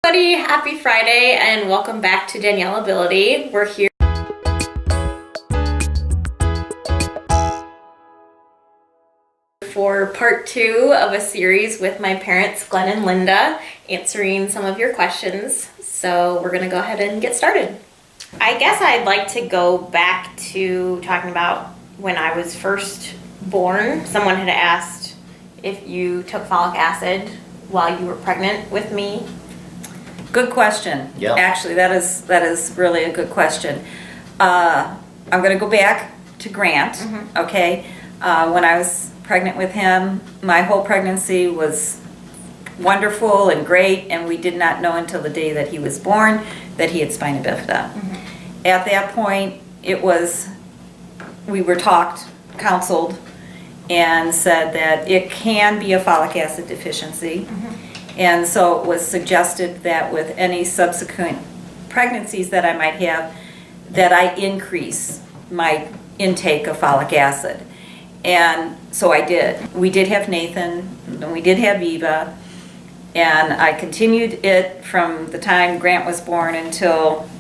Everybody, happy Friday and welcome back to Daniellability. We're here for part 2 of a series with my parents, Glenn and Linda, answering some of your questions. So we're gonna go ahead and get started. I guess I'd like to go back to talking about when I was first born. Someone had asked if you took folic acid while you were pregnant with me. Good question. Yeah. Actually, that is really a good question. I'm going to go back to Grant. Okay. When I was pregnant with him, my whole pregnancy was wonderful and great, and we did not know until the day that he was born that he had spina bifida. At that point, we were counseled, and said that it can be a folic acid deficiency. And so it was suggested that with any subsequent pregnancies that I might have, that I increase my intake of folic acid. And so I did. We did have Nathan, and we did have Eva, and I continued it from the time Grant was born until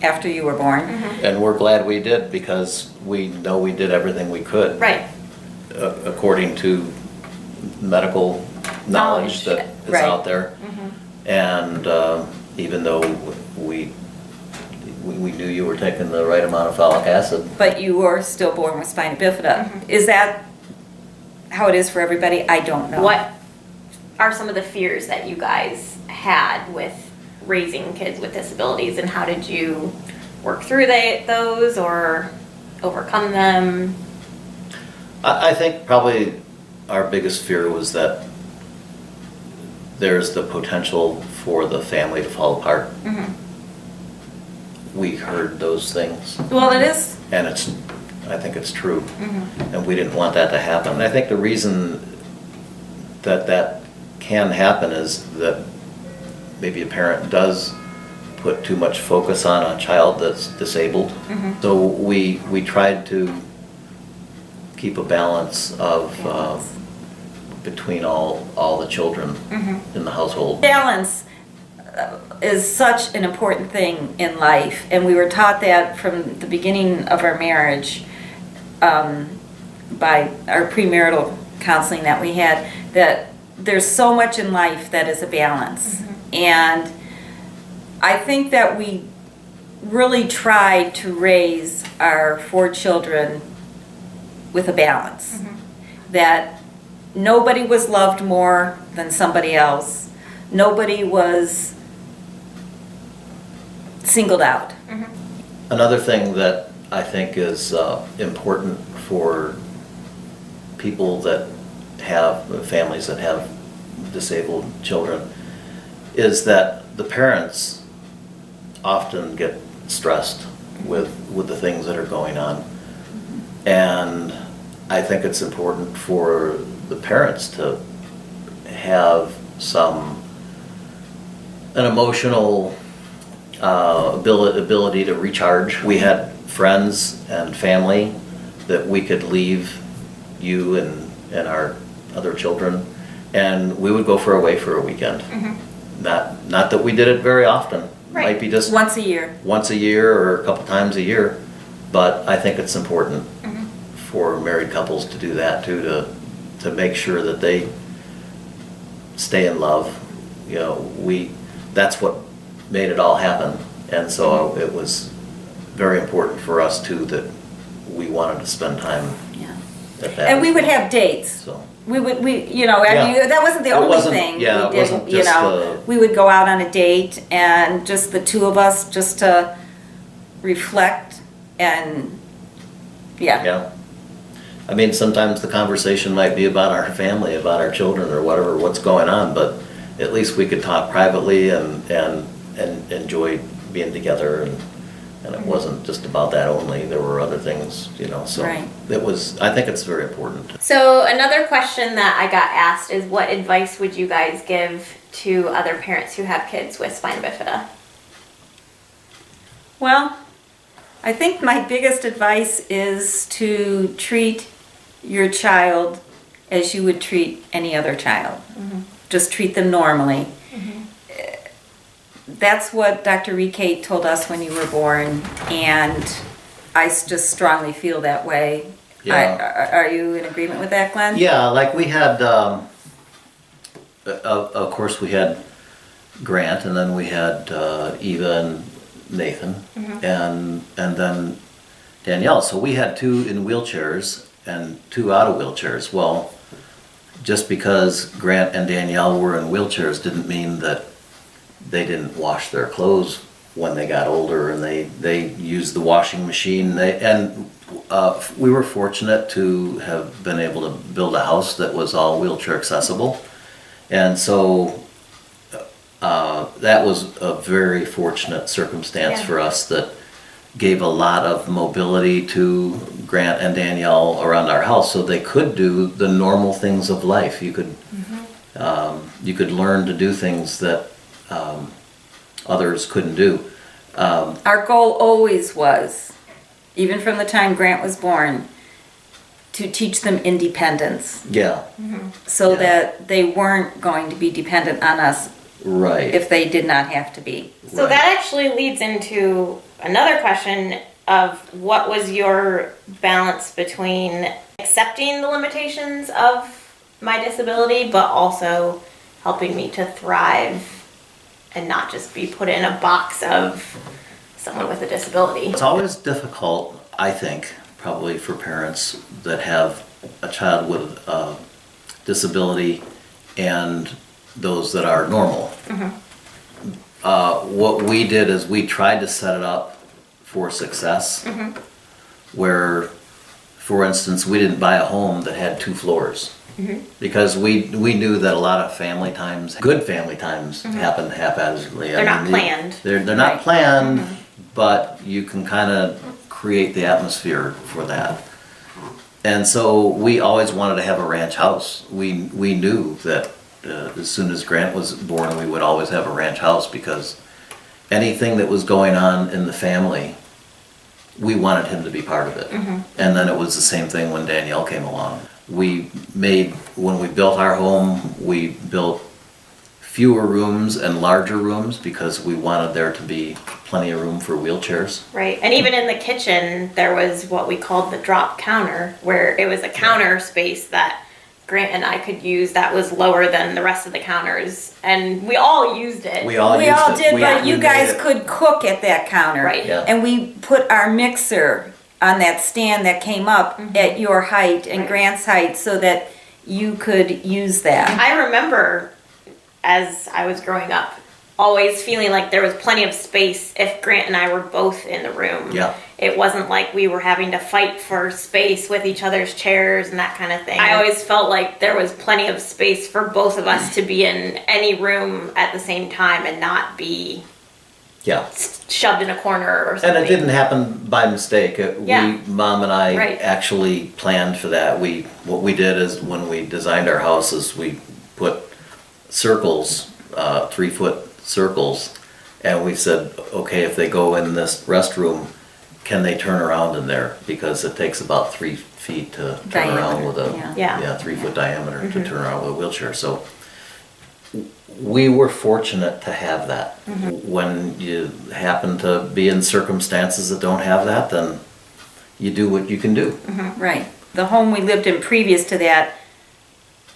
after you were born. And we're glad we did, because we know we did everything we could. Right. According to medical knowledge that is Right. out there. And even though we knew you were taking the right amount of folic acid. But you were still born with spina bifida. Is that how it is for everybody? I don't know. What are some of the fears that you guys had with raising kids with disabilities, and how did you work through those or overcome them? I think probably our biggest fear was that there's the potential for the family to fall apart. We heard those things. Well, it is. And I think it's true. And we didn't want that to happen. I think the reason that can happen is that maybe a parent does put too much focus on a child that's disabled. So we tried to keep a balance of between all the children in the household. Balance is such an important thing in life, and we were taught that from the beginning of our marriage by our premarital counseling that we had, that there's so much in life that is a balance. And I think that we really tried to raise our 4 children with a balance. That nobody was loved more than somebody else. Nobody was singled out. Another thing that I think is important for people that have families that have disabled children is that the parents often get stressed with the things that are going on. And I think it's important for the parents to have an emotional ability to recharge. We had friends and family that we could leave you and our other children, and we would go away for a weekend. Not that we did it very often. Right. Might be just Once a year. once a year or a couple times a year, but I think it's important for married couples to do that too, to make sure that they stay in love. You know, that's what made it all happen, and so it was very important for us too that we wanted to spend time at that. And we would have dates. So. I mean, that wasn't the It only wasn't- thing yeah, we it wasn't did. just We would go out on a date, and just the 2 of us, just to reflect and Yeah. I mean, sometimes the conversation might be about our family, about our children or whatever, what's going on, but at least we could talk privately and enjoy being together, and it wasn't just about that only. There were other things, so Right. I think it's very important. So another question that I got asked is, what advice would you guys give to other parents who have kids with spina bifida? Well, I think my biggest advice is to treat your child as you would treat any other child. Just treat them normally. that's what Dr. Ricate told us when you were born, and I just strongly feel that way. Yeah. Are you in agreement with that, Glenn? Yeah, like we had, of course, we had Grant, and then we had Eva and Nathan, and then Danielle. So we had 2 in wheelchairs and 2 out of wheelchairs. Well, just because Grant and Danielle were in wheelchairs didn't mean that they didn't wash their clothes when they got older, and they used the washing machine. We were fortunate to have been able to build a house that was all wheelchair accessible, and so that was a very fortunate circumstance for us that gave a lot of mobility to Grant and Danielle around our house, so they could do the normal things of life. You could learn to do things that others couldn't do. Our goal always was, even from the time Grant was born, to teach them independence, Yeah, so that they weren't going to be dependent on us right. if they did not have to be. So Right. that actually leads into another question of what was your balance between accepting the limitations of my disability, but also helping me to thrive and not just be put in a box of someone with a disability. It's always difficult, I think, probably for parents that have a child with a disability and those that are normal. What we did is we tried to set it up for success, where, for instance, we didn't buy a home that had 2 floors. Because we knew that a lot of family times, good family times, happen haphazardly. They're not planned. They're not Right. planned, but you can kind of create the atmosphere for that. And so we always wanted to have a ranch house. We knew that as soon as Grant was born, we would always have a ranch house, because anything that was going on in the family, we wanted him to be part of it. And then it was the same thing when Danielle came along. When we built our home, we built fewer rooms and larger rooms because we wanted there to be plenty of room for wheelchairs. Right. And even in the kitchen, there was what we called the drop counter, where it was a counter space that Grant and I could use that was lower than the rest of the counters. And we all used it. We all We used all it. did, We- but we you made guys it- could cook at that counter. Right. Yeah. And we put our mixer on that stand that came up at your height and Right. Grant's height, so that you could use that. I remember as I was growing up always feeling like there was plenty of space if Grant and I were both in the room. Yeah. It wasn't like we were having to fight for space with each other's chairs and that kind of thing. I always felt like there was plenty of space for both of us to be in any room at the same time and not be Yeah. shoved in a corner or And something. it didn't happen by mistake. Yeah. Mom and I Right. actually planned for that. What we did is when we designed our houses, we put circles, 3-foot circles, and we said, okay, if they go in this restroom, can they turn around in there? Because it takes about 3 feet to turn around Diameter, with a yeah. 3-foot diameter to turn around with a wheelchair. So we were fortunate to have that. When you happen to be in circumstances that don't have that, then you do what you can do. Right. The home we lived in previous to that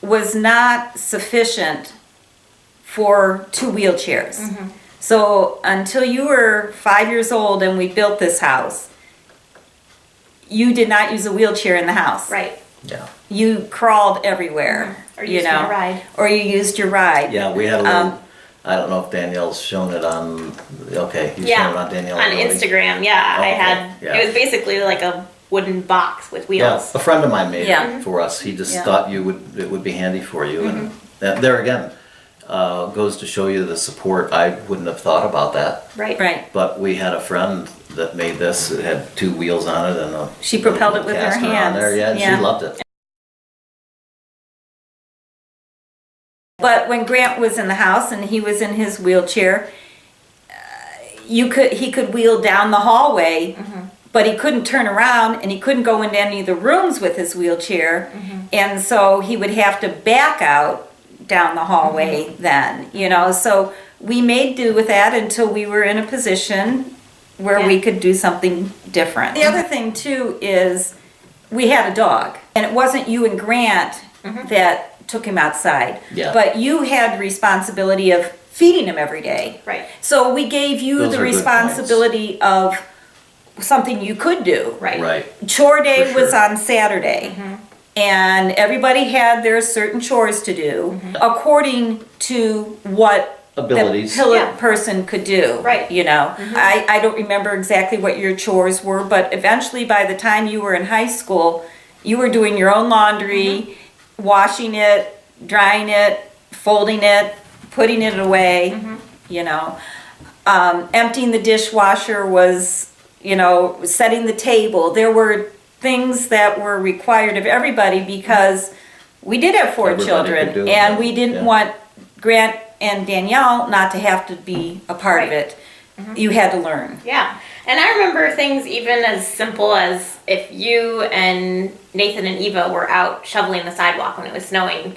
was not sufficient for 2 wheelchairs. So until you were 5 years old and we built this house, you did not use a wheelchair in the house. Right. Yeah. You crawled everywhere. Or you used know, my ride. Or you used your ride. Yeah, we had a little, I don't know if Danielle's shown it on, okay, you've Yeah. shown it on Danielle. On Instagram, yeah. I Okay, had, yeah. it was basically like a wooden box with Yeah, wheels. a friend of mine made Yeah. it for us. He just Yeah. thought it would be handy for you. And there again, goes to show you the support. I wouldn't have thought about that. Right. Right. But we had a friend that made this. It had 2 wheels on it and a She propelled it with her caster on hands. there. Yeah, and Yeah. she loved it. But when Grant was in the house and he was in his wheelchair, he could wheel down the hallway, but he couldn't turn around and he couldn't go into any of the rooms with his wheelchair, and so he would have to back out down the hallway then, you know. So we made do with that until we were in a position where we Yeah. could do something different. The other thing too is we had a dog, and it wasn't you and Grant that took him outside, Yeah. but you had responsibility of feeding him every day. Right. So we gave you Those the are good responsibility of something you could do. Right. Right. Chore day For was sure. on Saturday. And everybody had their certain chores to do according to what Abilities. the pillar Yeah. person could do. Right. You know, I don't remember exactly what your chores were, but eventually by the time you were in high school, you were doing your own laundry, washing it, drying it, folding it, putting it away, you know. Emptying the dishwasher was, you know, setting the table. There were things that were required of everybody because we did have four Everybody children, could do it, and yeah. we didn't Yeah. want Grant and Danielle not to have to be a part of Right. it. You had to learn. Yeah. And I remember things even as simple as if you and Nathan and Eva were out shoveling the sidewalk when it was snowing,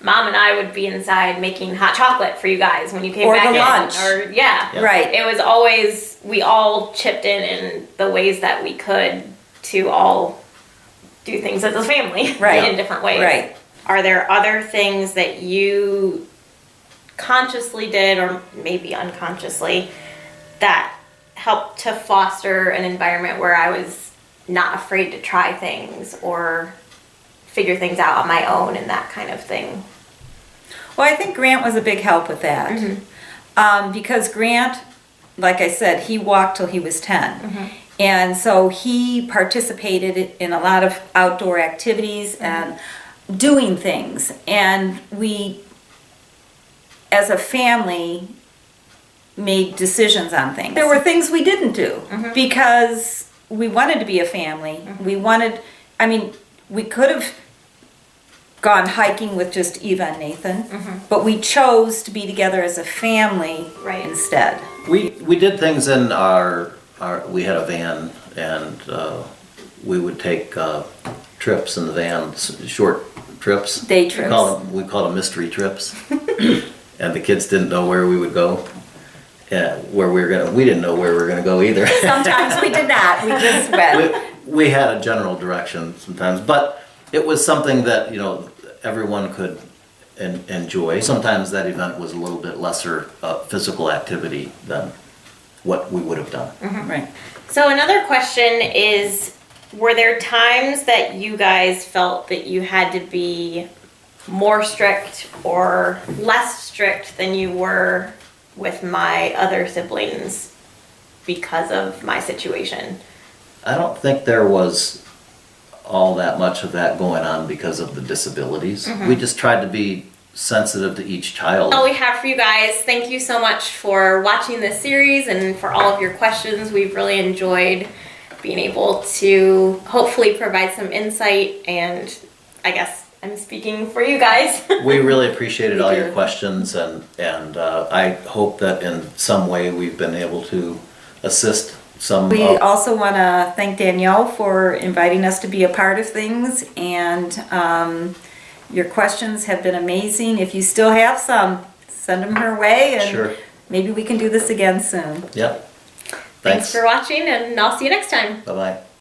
Mom and I would be inside making hot chocolate for you guys when you came Or back the in. lunch. Or yeah. Yeah. Right. It was always, we all chipped in the ways that we could to all do things as a family Right. in different ways. Right. Are there other things that you consciously did or maybe unconsciously that helped to foster an environment where I was not afraid to try things or figure things out on my own and that kind of thing? Well, I think Grant was a big help with that. Because Grant, like I said, he walked till he was 10. And so he participated in a lot of outdoor activities and doing things. And we, as a family, made decisions on things. There were things we didn't do because we wanted to be a family. We wanted, I mean, we could have gone hiking with just Eva and Nathan, but we chose to be together as a family Right. instead. We did things in our we had a van, and we would take trips in the van, short trips. Day trips. We called them mystery trips. And the kids didn't know where we would go. Yeah, we didn't know where we were gonna go either. Sometimes we did not, we just went. We had a general direction sometimes, but it was something that, you know, everyone could enjoy. Sometimes that event was a little bit lesser physical activity than what we would have done. Right. So another question is, were there times that you guys felt that you had to be more strict or less strict than you were with my other siblings because of my situation? I don't think there was all that much of that going on because of the disabilities. We just tried to be sensitive to each child. All we have for you guys. Thank you so much for watching this series and for all of your questions. We've really enjoyed being able to hopefully provide some insight, and I guess I'm speaking for you guys. We really appreciated We all do. your questions, and I hope that in some way we've been able to assist some. We also want to thank Danielle for inviting us to be a part of things, and your questions have been amazing. If you still have some, send them her way, and Sure. maybe we can do this again soon. Yep. Thanks for watching, and I'll see you next time. Bye-bye.